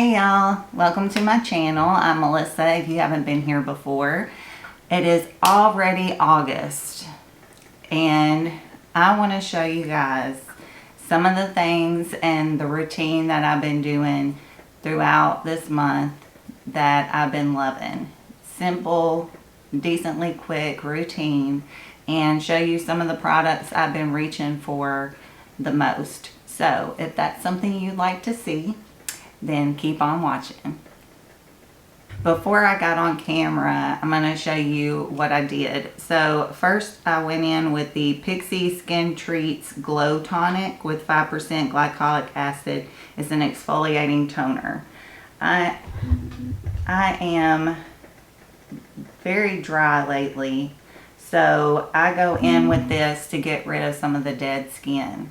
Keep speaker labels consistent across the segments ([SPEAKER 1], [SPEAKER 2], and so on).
[SPEAKER 1] Hey y'all, welcome to my channel. I'm Melissa if you haven't been here before. It is already August and I want to show you guys some of the things and the routine that I've been doing throughout this month that I've been loving. Simple, decently quick routine, and show you some of the products I've been reaching for the most. So if that's something you'd like to see, then keep on watching. Before I got on camera, I'm going to show you what I did. So first I went in with the Pixi Skin Treats Glow Tonic with 5% glycolic acid. It's an exfoliating toner. I am very dry lately, so I go in with this to get rid of some of the dead skin.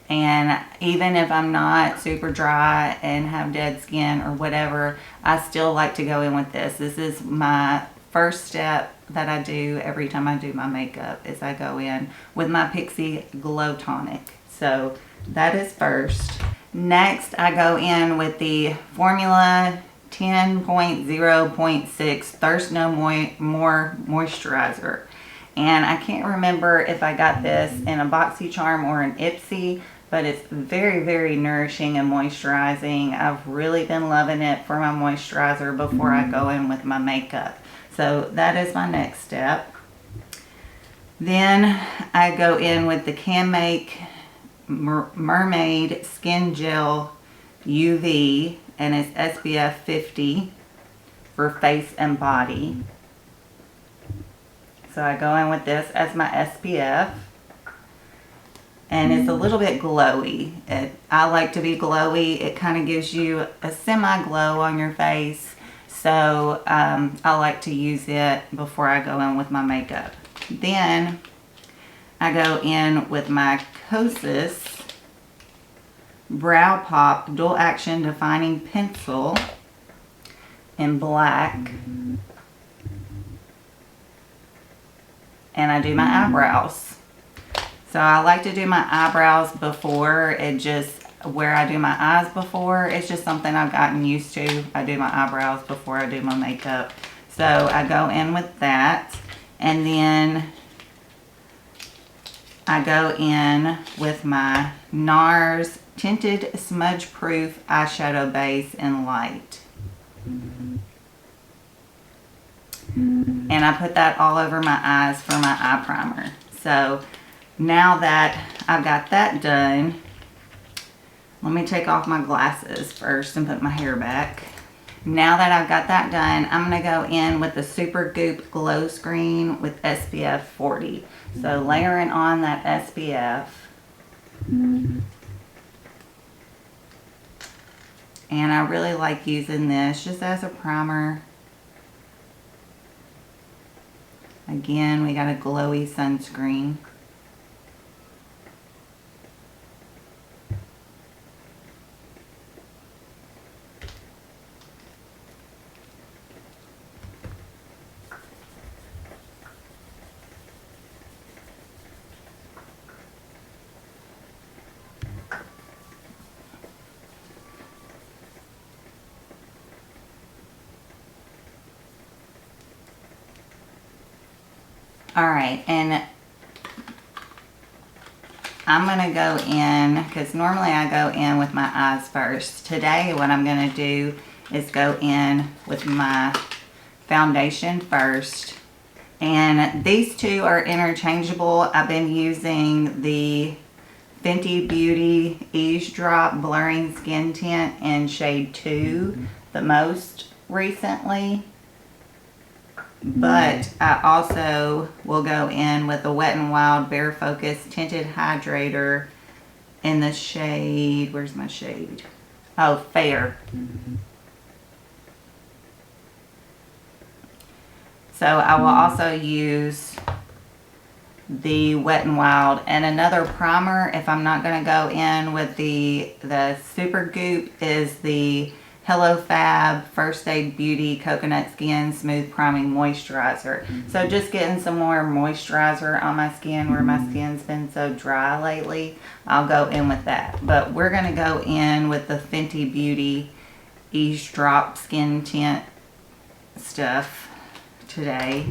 [SPEAKER 1] And even if I'm not super dry and have dead skin or whatever, I still like to go in with this. This is my first step that I do every time I do my makeup, is I go in with my Pixi Glow Tonic. So that is first. Next, I go in with the Formula 10.0.6 Thirst No More Moisturizer. And I can't remember if I got this in a BoxyCharm or an Ipsy, but it's very, very nourishing and moisturizing. I've really been loving it for my moisturizer before I go in with my makeup. So that is my next step. Then I go in with the CanMake Mermaid Skin Gel UV, and it's SPF 50 for face and body. So I go in with this as my SPF, and it's a little bit glowy. I like to be glowy. It kind of gives you a semi-glow on your face, so I like to use it before I go in with my makeup. Then I go in with my Kosas Brow Pop Dual Action Defining Pencil in black. And I do my eyebrows. So I like to do my eyebrows before. Where I do my eyes before, it's just something I've gotten used to. I do my eyebrows before I do my makeup. So I go in with that. And then I go in with my NARS Tinted Smudge Proof Eyeshadow Base in Light. And I put that all over my eyes for my eye primer. So now that I've got that done, let me take off my glasses first and put my hair back. Now that I've got that done, I'm going to go in with the Supergoop Glow Screen with SPF 40. So layering on that SPF. And I really like using this just as a primer. Again, we got a glowy sunscreen. Alright, and I'm going to go in, because normally I go in with my eyes first. Today what I'm going to do is go in with my foundation first. And these two are interchangeable. I've been using the Fenty Beauty Eavesdrop Blurring Skin Tint in shade 2 the most recently. But I also will go in with the Wet n Wild Bare Focus Tinted Hydrator in the shade, where's my shade? Oh, Fair. So I will also use the Wet n Wild and another primer. If I'm not going to go in with the Supergoop, is the Hello Fab First Aid Beauty Coconut Skin Smooth Priming Moisturizer. So just getting some more moisturizer on my skin where my skin's been so dry lately. I'll go in with that. But we're going to go in with the Fenty Beauty Eavesdrop Skin Tint stuff today.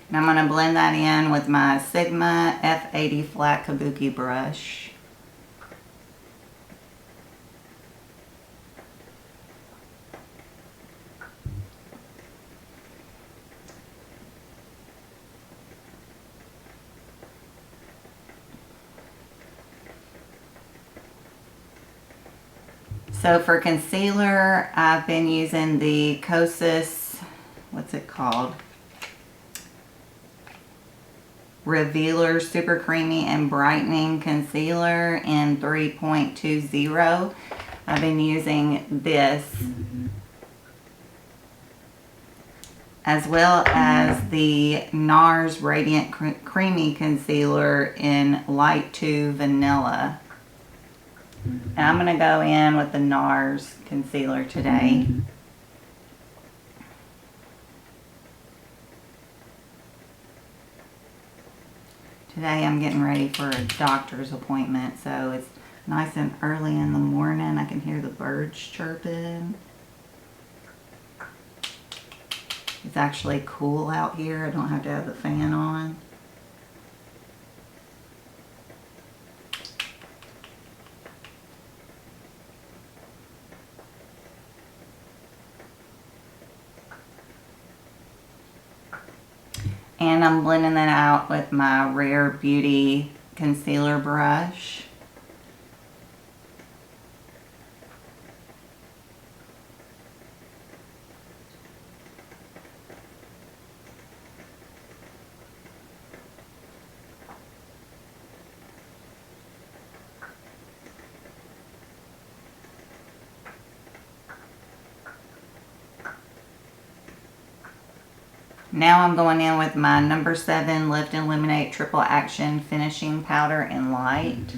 [SPEAKER 1] And I'm going to blend that in with my Sigma F80 flat kabuki brush. So for concealer, I've been using the Kosas, what's it called? Revealer Super Creamy and Brightening Concealer in 3.20. I've been using this, as well as the NARS Radiant Creamy Concealer in Light 2 Vanilla. And I'm going to go in with the NARS concealer today. Today I'm getting ready for a doctor's appointment, so it's nice and early in the morning. I can hear the birds chirping. It's actually cool out here. I don't have to have the fan on. And I'm blending that out with my Rare Beauty concealer brush. Now I'm going in with my number 7 Lift and Illuminate Triple Action Finishing Powder in Light.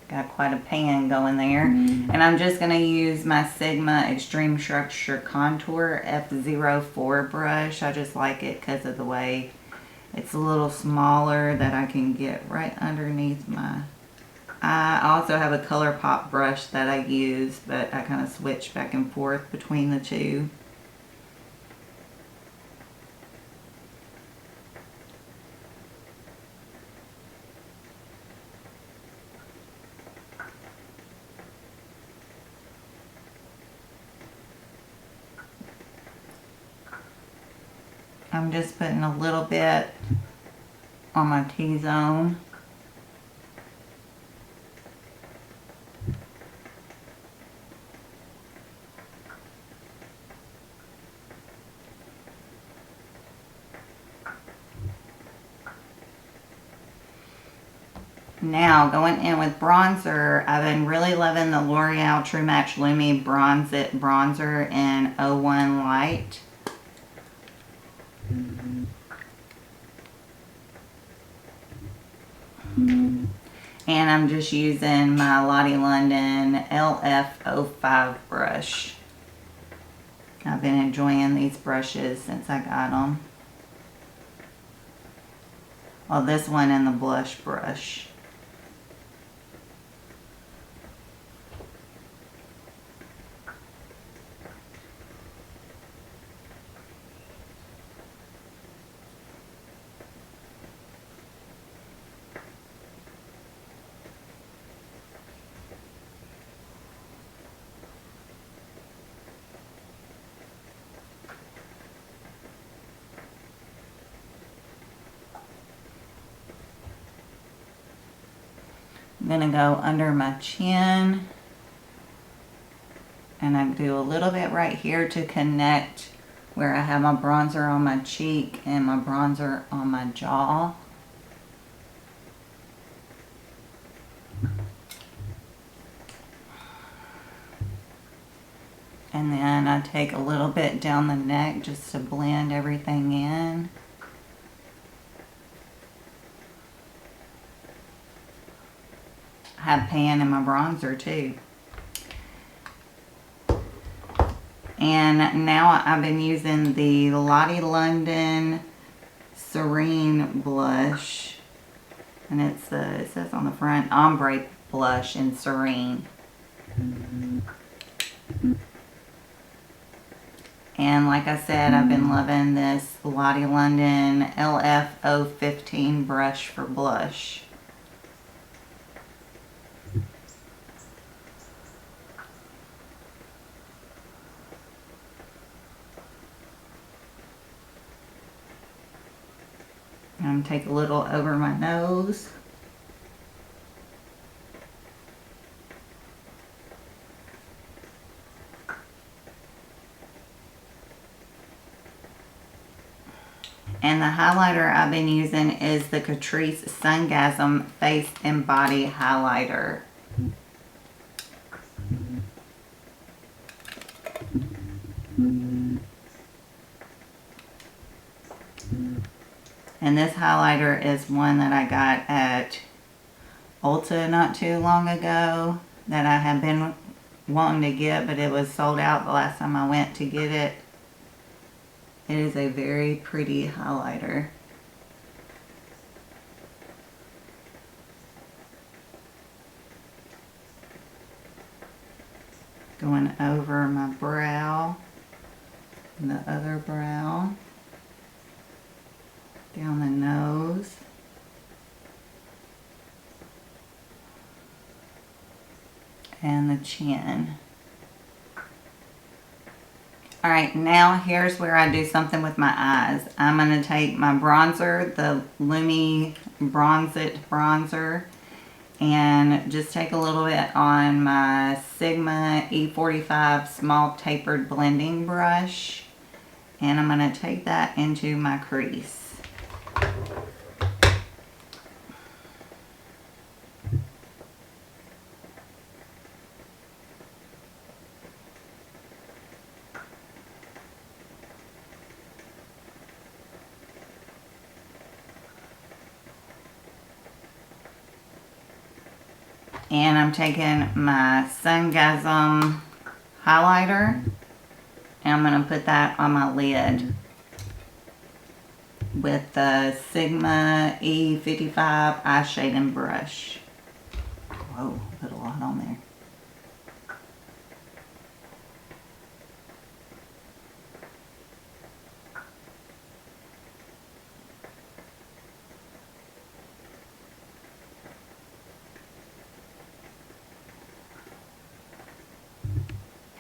[SPEAKER 1] Got quite a pan going there. And I'm just going to use my Sigma Extreme Structure Contour F04 brush. I just like it because of the way it's a little smaller, that I can get right underneath my eye. I also have a ColourPop brush that I use, but I kind of switch back and forth between the two. I'm just putting a little bit on my T-zone. Now going in with bronzer, I've been really loving the L'Oreal True Match Lumi Bronze It Bronzer in 01 Light. And I'm just using my Lottie London LF05 brush. I've been enjoying these brushes since I got them. Well, this one and the blush brush. I'm going to go under my chin, and I do a little bit right here to connect where I have my bronzer on my cheek and my bronzer on my jaw. And then I take a little bit down the neck just to blend everything in. I have pan in my bronzer too. And now I've been using the Lottie London Serene blush. And it says on the front, ombre blush in Serene. And like I said, I've been loving this Lottie London LF015 brush for blush. I'm going to take a little over my nose. And the highlighter I've been using is the Catrice Sungasm Face and Body Highlighter. And this highlighter is one that I got at Ulta not too long ago that I have been wanting to get, but it was sold out the last time I went to get it. It is a very pretty highlighter. Going over my brow and the other brow, down the nose, and the chin. Alright, now here's where I do something with my eyes. I'm going to take my bronzer, the Lumi Bronze It bronzer, and just take a little bit on my Sigma E45 small tapered blending brush, and I'm going to take that into my crease. And I'm taking my Sungasm highlighter and I'm going to put that on my lid with the Sigma E55 eye shading brush. Whoa, put a lot on there.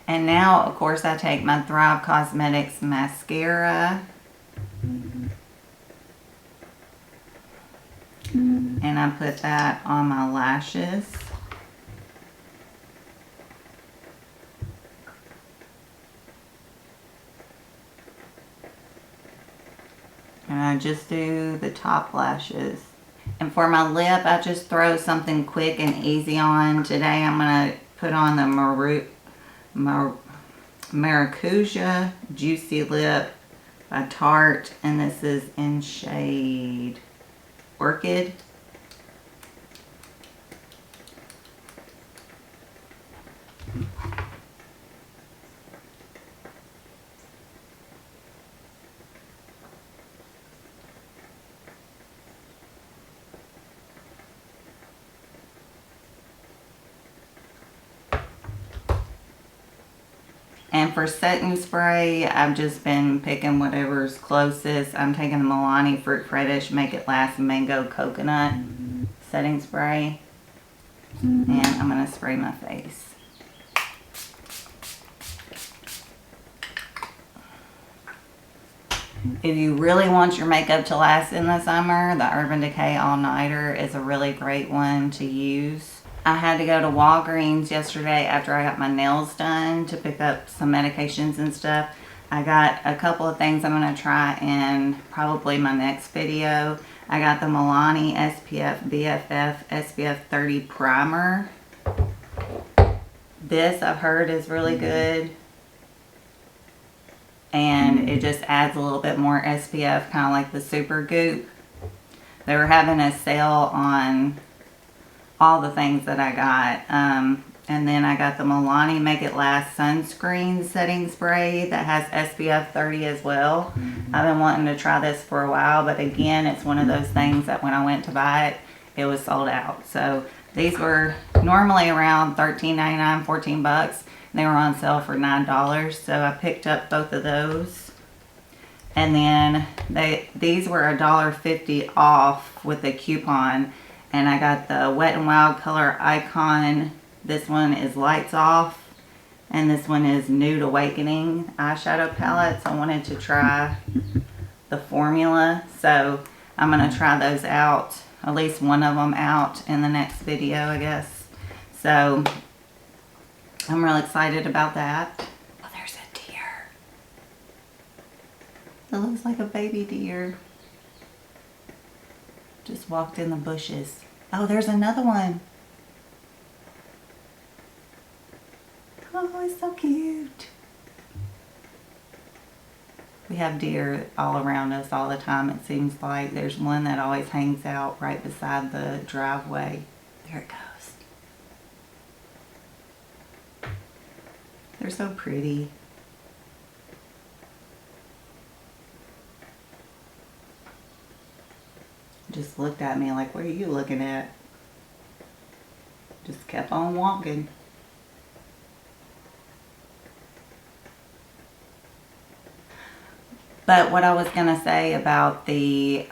[SPEAKER 1] And now, of course, I take my Thrive Cosmetics mascara and I put that on my lashes. And I just do the top lashes. And for my lip, I just throw something quick and easy on. Today I'm going to put on the Maracuja Juicy Lip by Tarte, and this is in shade Orchid. And for setting spray, I've just been picking whatever's closest. I'm taking the Milani Fruit Fetish Make It Last Mango Coconut setting spray. And I'm going to spray my face. If you really want your makeup to last in the summer, the Urban Decay All Nighter is a really great one to use. I had to go to Walgreens yesterday after I got my nails done to pick up some medications and stuff. I got a couple of things I'm going to try in probably my next video. I got the Milani SPF BFF SPF 30 Primer. This I've heard is really good. And it just adds a little bit more SPF, kind of like the Super Goop. They were having a sale on all the things that I got. And then I got the Milani Make It Last sunscreen setting spray that has SPF 30 as well. I've been wanting to try this for a while, but again, it's one of those things that when I went to buy it, it was sold out. So these were normally around $13.99, 14 bucks. They were on sale for $9, so I picked up both of those. And then these were $1.50 off with a coupon, and I got the Wet n Wild Color Icon. This one is Lights Off, and this one is Nude Awakening eyeshadow palettes. I wanted to try the formula, so I'm going to try those out, at least one of them out in the next video, I guess. So I'm real excited about that. Oh, there's a deer. It looks like a baby deer. Just walked in the bushes. Oh, there's another one. Oh, it's so cute. We have deer all around us all the time, it seems like. There's one that always hangs out right beside the driveway. There it goes. They're so pretty. Just looked at me like, what are you looking at? Just kept on walking. But what I was going to say about the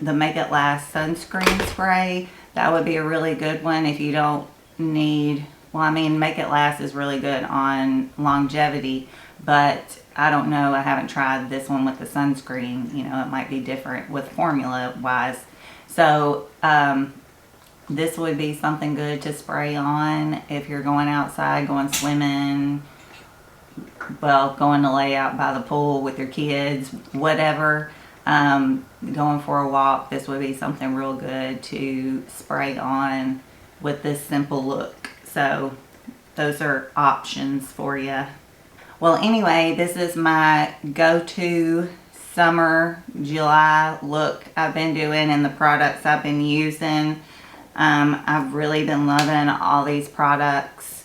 [SPEAKER 1] Make It Last sunscreen spray, that would be a really good one if you don't need, well, I mean, Make It Last is really good on longevity, but I don't know, I haven't tried this one with the sunscreen. You know, it might be different with formula wise. So this would be something good to spray on if you're going outside, going swimming, well, going to lay out by the pool with your kids, whatever, going for a walk. This would be something real good to spray on with this simple look. So those are options for you. Well, anyway, this is my go-to summer July look I've been doing and the products I've been using. I've really been loving all these products.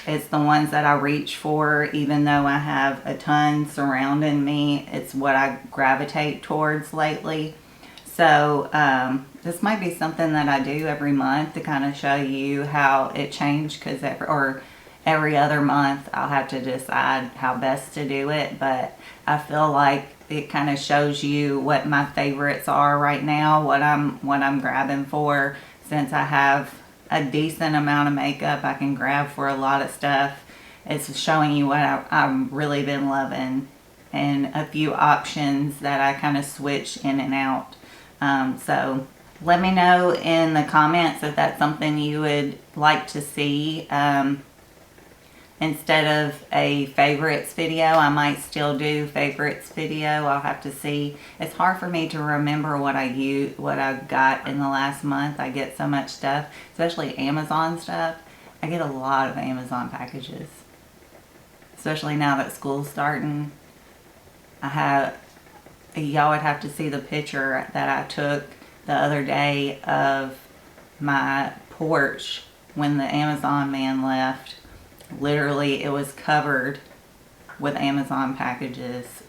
[SPEAKER 1] It's the ones that I reach for, even though I have a ton surrounding me. It's what I gravitate towards lately. So this might be something that I do every month to kind of show you how it changed, because every other month I'll have to decide how best to do it. But I feel like it kind of shows you what my favorites are right now, what I'm grabbing for, since I have a decent amount of makeup I can grab for a lot of stuff. It's showing you what I've really been loving and a few options that I kind of switch in and out. So let me know in the comments if that's something you would like to see. Instead of a favorites video, I might still do favorites video. I'll have to see. It's hard for me to remember what I got in the last month. I get so much stuff, especially Amazon stuff. I get a lot of Amazon packages, especially now that school's starting. Y'all would have to see the picture that I took the other day of my porch when the Amazon man left. Literally, it was covered with Amazon packages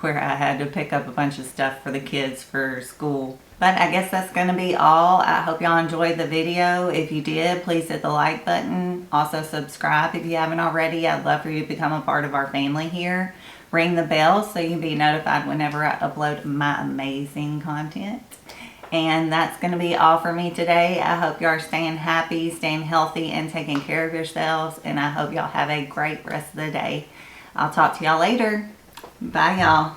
[SPEAKER 1] where I had to pick up a bunch of stuff for the kids for school. But I guess that's going to be all. I hope y'all enjoyed the video. If you did, please hit the like button. Also subscribe if you haven't already. I'd love for you to become a part of our family here. Ring the bell so you can be notified whenever I upload my amazing content. And that's going to be all for me today. I hope you are staying happy, staying healthy, and taking care of yourselves. And I hope y'all have a great rest of the day. I'll talk to y'all later. Bye, y'all.